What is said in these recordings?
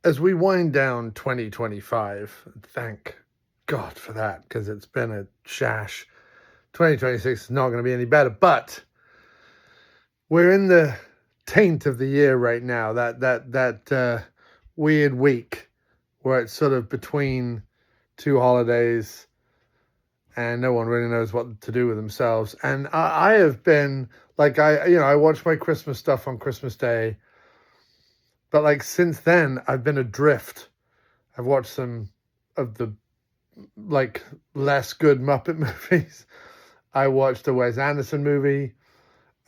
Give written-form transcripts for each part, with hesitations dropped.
as we wind down 2025, thank God for that, because it's been a shash. 2026 is not going to be any better, but we're in the taint of the year right now, that weird week where it's sort of between two holidays and no one really knows what to do with themselves. And I have been, like, I watch my Christmas stuff on Christmas Day, but like since then I've been adrift. I've watched some of the like less good Muppet movies. I watched a Wes Anderson movie.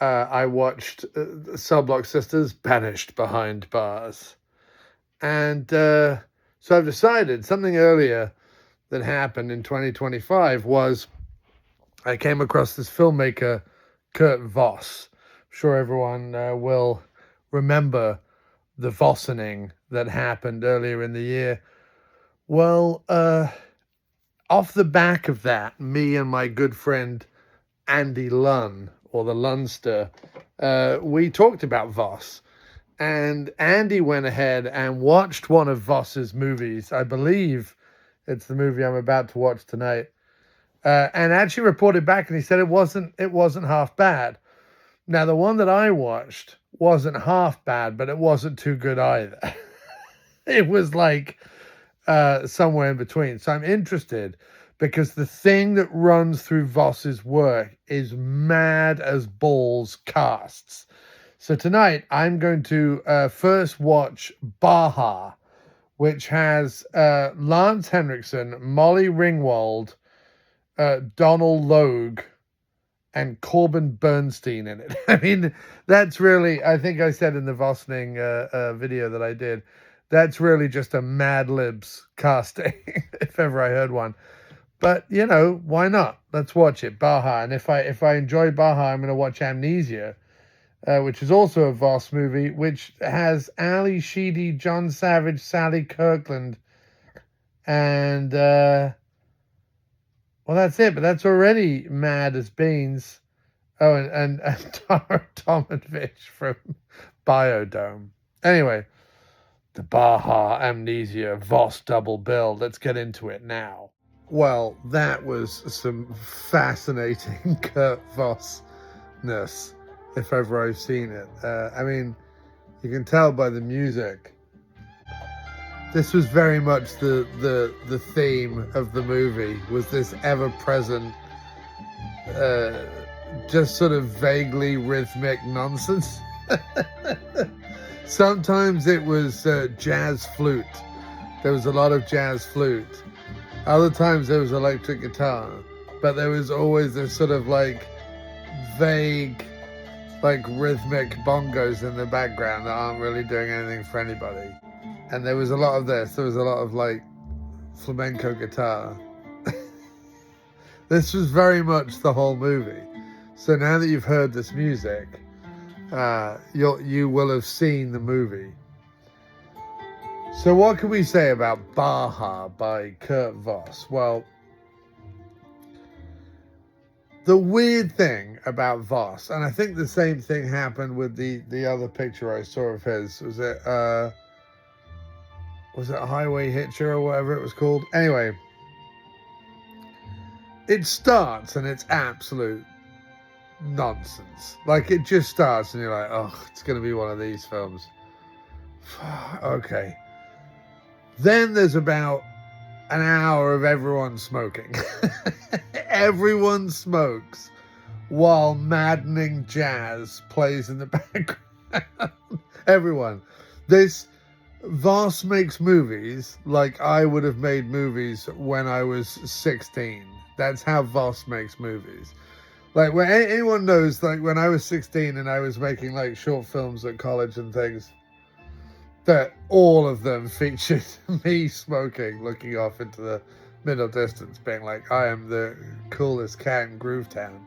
I watched Cell Block Sisters, Banished Behind Bars. And so I've decided something earlier that happened in 2025 was I came across this filmmaker, Kurt Voss. I'm sure everyone will remember the Vossening that happened earlier in the year. Well, off the back of that, me and my good friend Andy Lunn, or the Lunster, we talked about Voss. And Andy went ahead and watched one of Voss's movies. I believe it's the movie I'm about to watch tonight. And actually reported back, and he said it wasn't half bad. Now, the one that I watched wasn't half bad, but it wasn't too good either. It was like somewhere in between. So I'm interested, because the thing that runs through Voss's work is mad as balls casts. So tonight I'm going to first watch Baja, which has Lance Henriksen, Molly Ringwald, Donald Logue, and Corbin Bernstein in it. I mean, that's really, I think I said in the Vossening video that I did, that's really just a mad-libs casting, if ever I heard one. But, you know, why not? Let's watch it, Baja. And if I enjoy Baja, I'm going to watch Amnesia, which is also a Voss movie, which has Ali Sheedy, John Savage, Sally Kirkland, and, well, that's it, but that's already mad as beans. Oh, and Tara Tomovich from Biodome. Anyway, the Baja Amnesia Voss double bill. Let's get into it now. Well, that was some fascinating Kurt Voss-ness, if ever I've seen it. I mean, you can tell by the music. This was very much the theme of the movie, was this ever-present, just sort of vaguely rhythmic nonsense. Sometimes it was jazz flute. There was a lot of jazz flute. Other times there was electric guitar. But there was always this sort of like vague, like rhythmic bongos in the background that aren't really doing anything for anybody. And there was a lot of this. There was a lot of like flamenco guitar. This was very much the whole movie. So now that you've heard this music, you will have seen the movie. So what can we say about Baja by Kurt Voss? Well, the weird thing about Voss, and I think the same thing happened with the other picture I saw of his, was it Highway Hitcher or whatever it was called? Anyway, it starts and it's absolute nonsense. Like, it just starts and you're like, oh, it's going to be one of these films. Okay. Then there's about an hour of everyone smoking. Everyone smokes while maddening jazz plays in the background. Everyone. This Voss makes movies like I would have made movies when I was 16. That's how Voss makes movies. Like, when anyone knows, like, when I was 16 and I was making like short films at college and things, that all of them featured me smoking, looking off into the middle distance, being like, I am the coolest cat in Groovetown.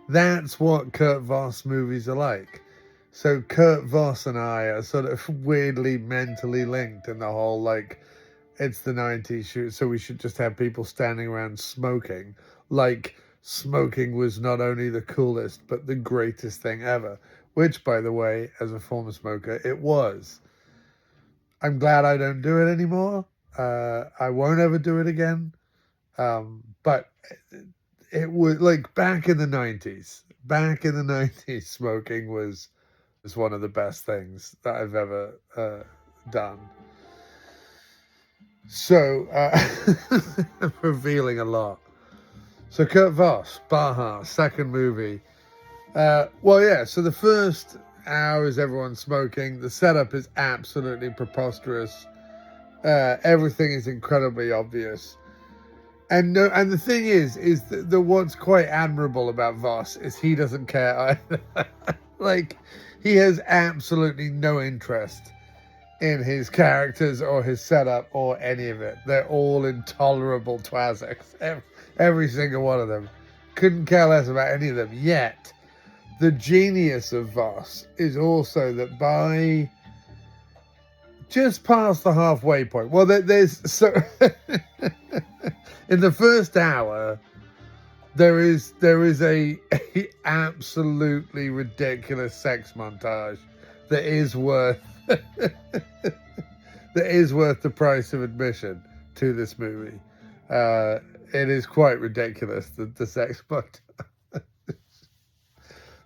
That's what Kurt Voss movies are like. So Kurt Voss and I are sort of weirdly mentally linked in the whole, like, it's the 90s shoot, so we should just have people standing around smoking. Like, smoking was not only the coolest, but the greatest thing ever. Which, by the way, as a former smoker, it was. I'm glad I don't do it anymore. I won't ever do it again. But it was like back in the 90s. Back in the 90s, smoking was one of the best things that I've ever done. So, I'm revealing a lot. So Kurt Voss, Baja, second movie. Well, yeah, so the first hour is everyone smoking. The setup is absolutely preposterous. Everything is incredibly obvious. And no, and the thing is that what's quite admirable about Voss is he doesn't care either. Like, he has absolutely no interest in his characters or his setup or any of it. They're all intolerable twazzicks. Every single one of them. Couldn't care less about any of them. Yet, the genius of Voss is also that by just past the halfway point, well, there's so in the first hour, there is a absolutely ridiculous sex montage that is worth the price of admission to this movie. It is quite ridiculous, the sex montage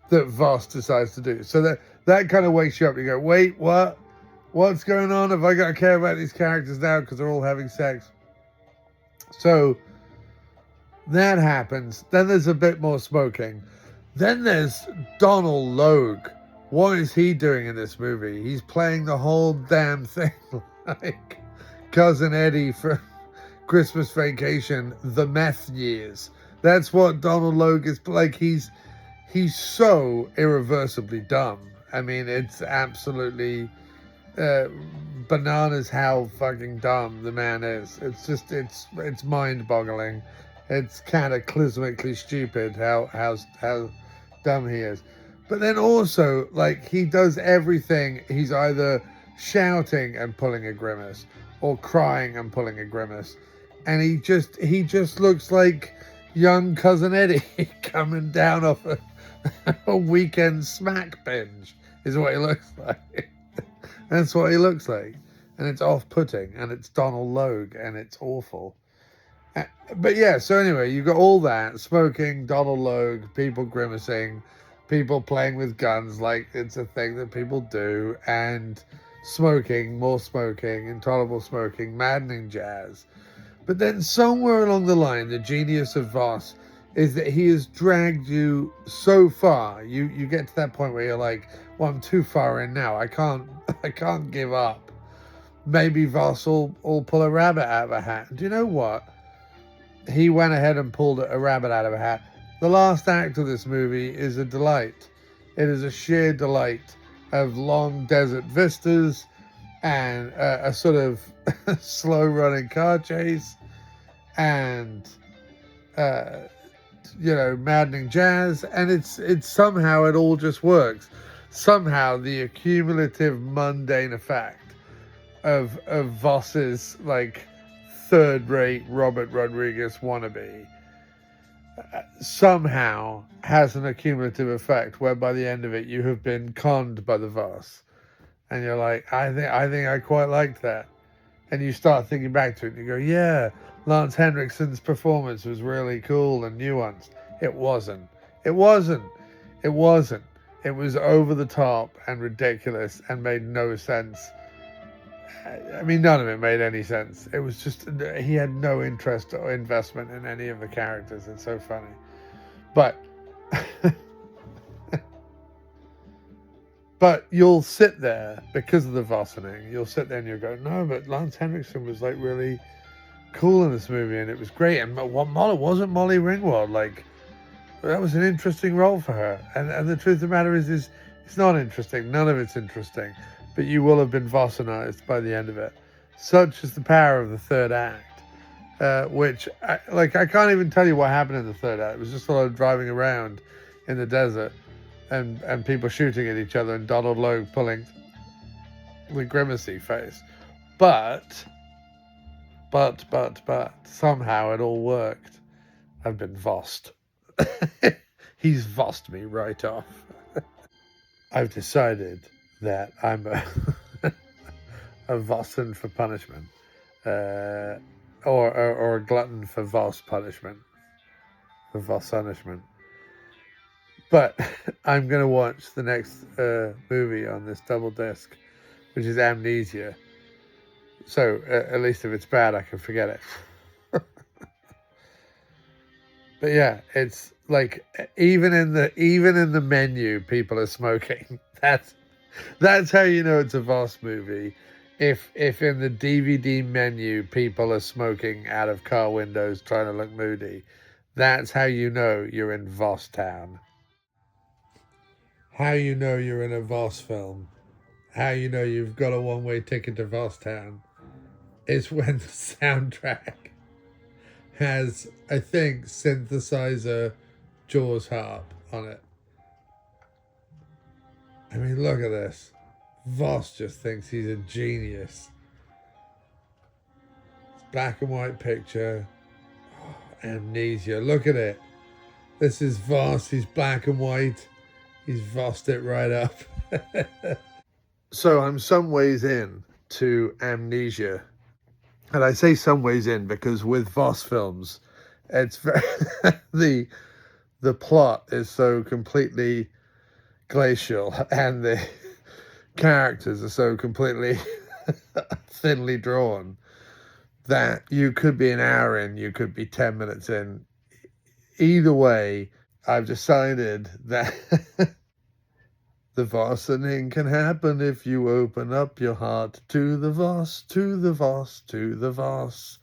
that Voss decides to do. So that kind of wakes you up. You go, wait, what? What's going on? Have I got to care about these characters now because they're all having sex? So that happens. Then there's a bit more smoking. Then there's Donald Logue. What is he doing in this movie? He's playing the whole damn thing like Cousin Eddie from Christmas Vacation, the meth years. That's what Donald Logue is like. He's so irreversibly dumb. I mean, it's absolutely bananas how fucking dumb the man is. It's just it's mind-boggling. It's cataclysmically stupid how dumb he is. But then also, like, he does everything. He's either shouting and pulling a grimace or crying and pulling a grimace. And he just looks like young Cousin Eddie coming down off a weekend smack binge is what he looks like. That's what he looks like. And it's off-putting, and it's Donald Logue, and it's awful. But yeah, so anyway, you've got all that, smoking, Donald Logue, people grimacing, people playing with guns like it's a thing that people do, and smoking, more smoking, intolerable smoking, maddening jazz. But then somewhere along the line, the genius of Voss is that he has dragged you so far. You get to that point where you're like, well, I'm too far in now. I can't give up. Maybe Voss will pull a rabbit out of a hat. Do you know what? He went ahead and pulled a rabbit out of a hat. The last act of this movie is a delight. It is a sheer delight of long desert vistas and a sort of slow-running car chase and maddening jazz, and it's somehow it all just works. Somehow the accumulative mundane effect of Voss's like third-rate Robert Rodriguez wannabe somehow has an accumulative effect where by the end of it you have been conned by the Voss, and you're like, I think I quite liked that, and you start thinking back to it and you go, yeah, Lance Henriksen's performance was really cool and nuanced. It wasn't. It was over the top and ridiculous and made no sense. I mean, none of it made any sense. It was just, he had no interest or investment in any of the characters. It's so funny. But, but you'll sit there because of the Vossening. You'll sit there and you'll go, no, but Lance Henriksen was like really cool in this movie and it was great. And wasn't Molly Ringwald, like, that was an interesting role for her. And the truth of the matter is it's not interesting. None of it's interesting. But you will have been Vossenized by the end of it. Such is the power of the third act, which, I can't even tell you what happened in the third act. It was just a lot of driving around in the desert and people shooting at each other and Donald Logue pulling the grimacy face. But, somehow it all worked. I've been Vossed. He's Vossed me right off. I've decided that I'm a Vossen for punishment, or a glutton for Voss punishment, for Voss punishment. But I'm going to watch the next movie on this double disc, which is Amnesia. So at least if it's bad, I can forget it. But yeah, it's like even in the menu, people are smoking. That's how you know it's a Voss movie. If in the DVD menu people are smoking out of car windows trying to look moody, that's how you know you're in Voss Town. How you know you're in a Voss film, how you know you've got a one-way ticket to Voss Town, is when the soundtrack has, I think, synthesizer Jaws harp on it. I mean, look at this. Voss just thinks he's a genius. It's black and white picture. Oh, Amnesia. Look at it. This is Voss. He's black and white. He's Vossed it right up. So I'm some ways in to Amnesia. And I say some ways in because with Voss films, it's very the plot is so completely glacial and the characters are so completely thinly drawn that you could be an hour in, you could be 10 minutes in. Either way, I've decided that the Vossening can happen if you open up your heart to the Voss, to the Voss, to the Voss.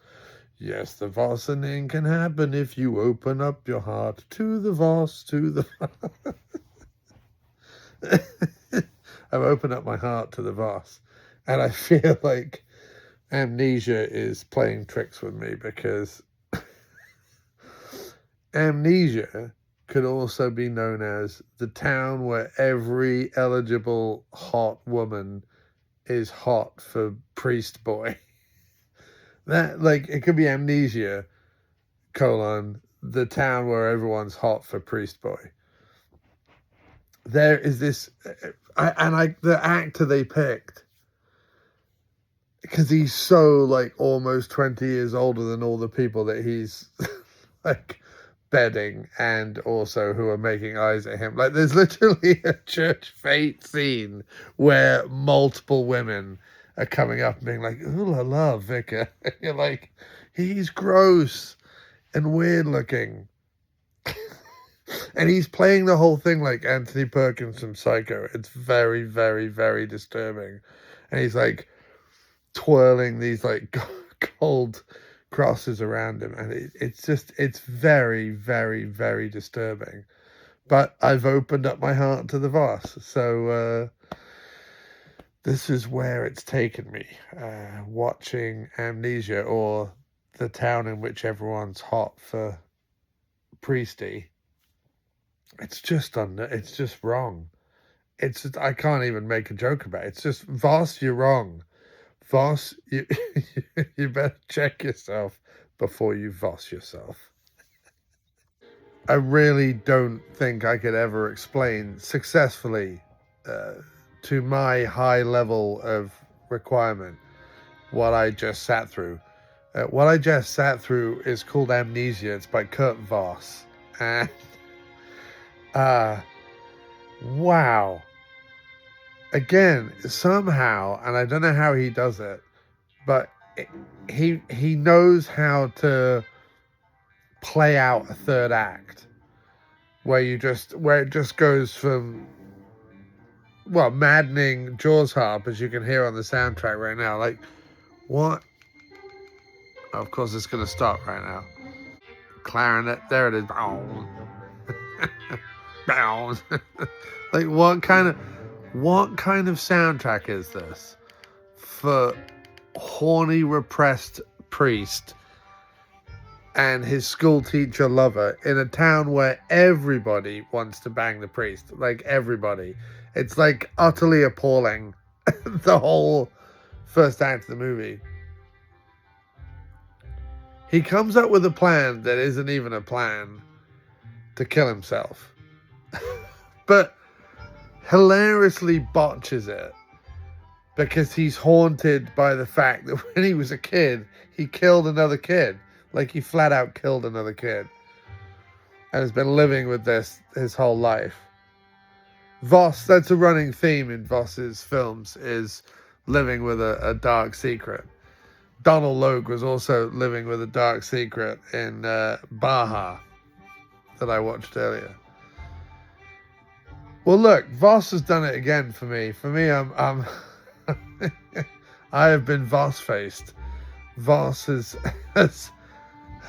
Yes, the Vossening can happen if you open up your heart to the Voss, to the Voss. I've opened up my heart to the Voss, and I feel like Amnesia is playing tricks with me because Amnesia could also be known as the town where every eligible hot woman is hot for priest boy. That, like, it could be Amnesia, the town where everyone's hot for priest boy. There is this, the actor they picked, because he's so, like, almost 20 years older than all the people that he's, like, bedding and also who are making eyes at him. Like, there's literally a church fete scene where multiple women are coming up and being like, ooh la la, vicar. And you're like, he's gross and weird looking. And he's playing the whole thing like Anthony Perkins from Psycho. It's very, very, very disturbing. And he's like twirling these like gold crosses around him, and it's very, very, very disturbing. But I've opened up my heart to the Voss, so this is where it's taken me, watching Amnesia, or the town in which everyone's hot for priesty. It's just wrong. I can't even make a joke about it. It's just, Voss, you're wrong. Voss, you better check yourself before you Voss yourself. I really don't think I could ever explain successfully to my high level of requirement what I just sat through. What I just sat through is called Amnesia. It's by Kurt Voss. And wow. Again, somehow, and I don't know how he does it, but he knows how to play out a third act where it just goes from, well, maddening Jaws harp, as you can hear on the soundtrack right now. Like, what? Oh, of course, it's going to stop right now. Clarinet, there it is. Like, what kind of soundtrack is this for horny, repressed priest and his school teacher lover in a town where everybody wants to bang the priest? Like, everybody. It's like utterly appalling. The whole first act of the movie. He comes up with a plan that isn't even a plan to kill himself, but hilariously botches it because he's haunted by the fact that when he was a kid, he killed another kid. Like, he flat out killed another kid. And has been living with this his whole life. Voss, that's a running theme in Voss's films, is living with a dark secret. Donald Logue was also living with a dark secret in Baja that I watched earlier. Well, look, Voss has done it again for me. For me, I'm I have been Voss faced. Voss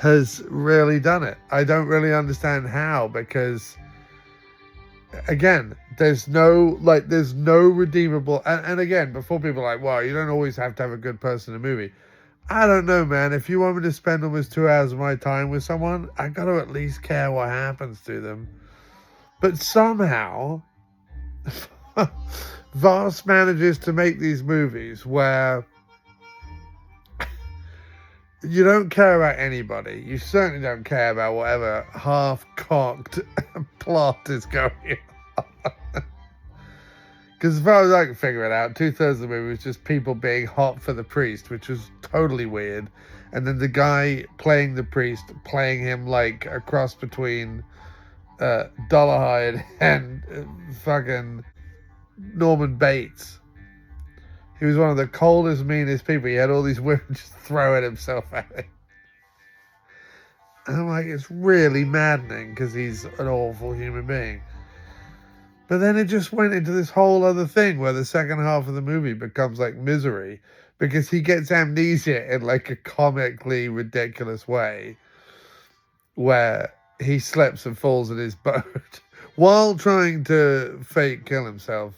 has really done it. I don't really understand how, because again, there's no redeemable, and again, before people are like, well, you don't always have to have a good person in a movie. I don't know, man. If you want me to spend almost 2 hours of my time with someone, I got to at least care what happens to them. But somehow Voss manages to make these movies where you don't care about anybody. You certainly don't care about whatever half-cocked plot is going on. Because as far as I can figure it out, 2/3 of the movie was just people being hot for the priest, which was totally weird. And then the guy playing the priest, playing him like a cross between Dollahide and fucking Norman Bates. He was one of the coldest, meanest people. He had all these women just throwing himself at him. And I'm like, it's really maddening because he's an awful human being. But then it just went into this whole other thing where the second half of the movie becomes like misery because he gets amnesia in like a comically ridiculous way where he slips and falls in his boat while trying to fake kill himself.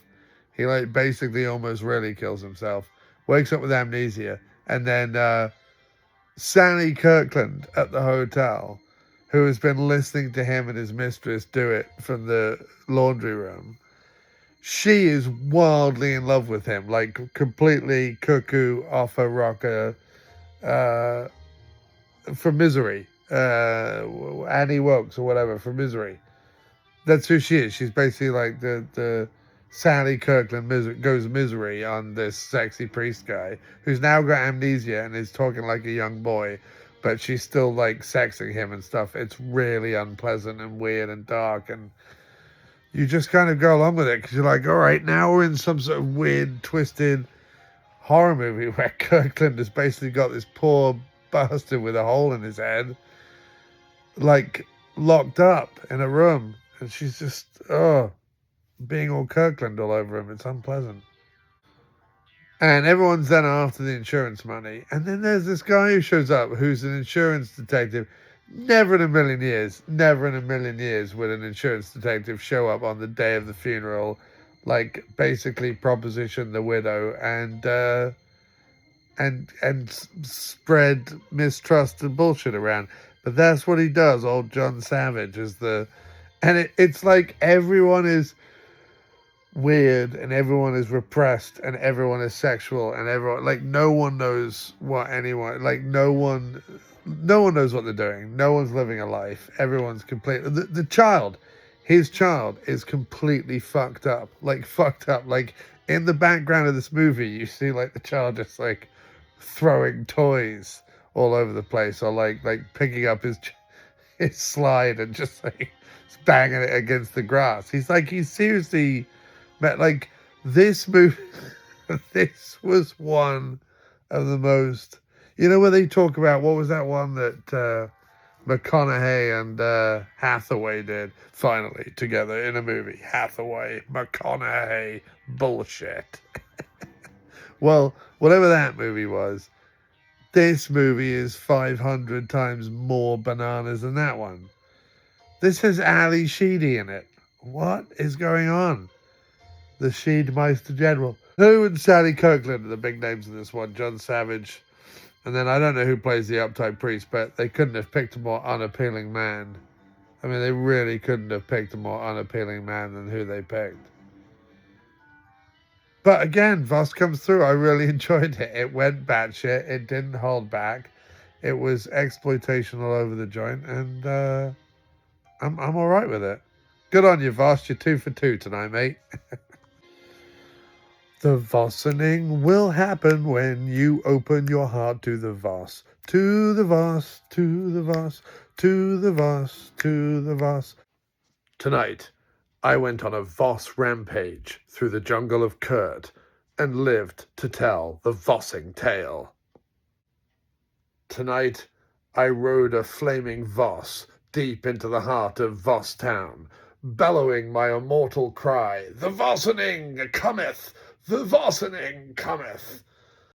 He like basically almost really kills himself, wakes up with amnesia, and then Sally Kirkland at the hotel, who has been listening to him and his mistress do it from the laundry room, she is wildly in love with him, like completely cuckoo off her rocker from Misery. Annie Wilkes or whatever from Misery. That's who she is. She's basically like the Sally Kirkland goes Misery on this sexy priest guy who's now got amnesia and is talking like a young boy, but she's still like sexing him and stuff. It's really unpleasant and weird and dark, and you just kind of go along with it because you're like, all right, now we're in some sort of weird, twisted horror movie where Kirkland has basically got this poor bastard with a hole in his head, like locked up in a room, and she's just being all Kirkland all over him. It's unpleasant. And everyone's then after the insurance money. And then there's this guy who shows up who's an insurance detective. Never in a million years would an insurance detective show up on the day of the funeral, like basically proposition the widow and spread mistrust and bullshit around. But that's what he does. Old John Savage is it's like everyone is weird and everyone is repressed and everyone is sexual and everyone, like, no one knows what anyone, like, no one knows what they're doing. No one's living a life. Everyone's his child is completely fucked up. Like in the background of this movie, you see like the child just like throwing toys all over the place, or like picking up his slide and just like banging it against the grass. He's seriously, like, this movie. This was one of the most, where they talk about, what was that one that McConaughey and Hathaway did finally together in a movie? Hathaway, McConaughey, bullshit. Well, whatever that movie was, this movie is 500 times more bananas than that one. This has Ali Sheedy in it. What is going on? The Sheedmeister General. Who and Sally Kirkland are the big names in this one. John Savage. And then I don't know who plays the uptight priest, but they couldn't have picked a more unappealing man. I mean, they really couldn't have picked a more unappealing man than who they picked. But again, Voss comes through. I really enjoyed it. It went batshit. It didn't hold back. It was exploitation all over the joint, and I'm all right with it. Good on you, Voss. You're 2 for 2 tonight, mate. The Vossening will happen when you open your heart to the Voss. To the Voss, to the Voss, to the Voss, to the Voss. Tonight, I went on a Voss rampage through the jungle of Kurt and lived to tell the Vossing tale. Tonight, I rode a flaming Voss deep into the heart of Voss town, bellowing my immortal cry, "The Vossening cometh! The Vossening cometh!"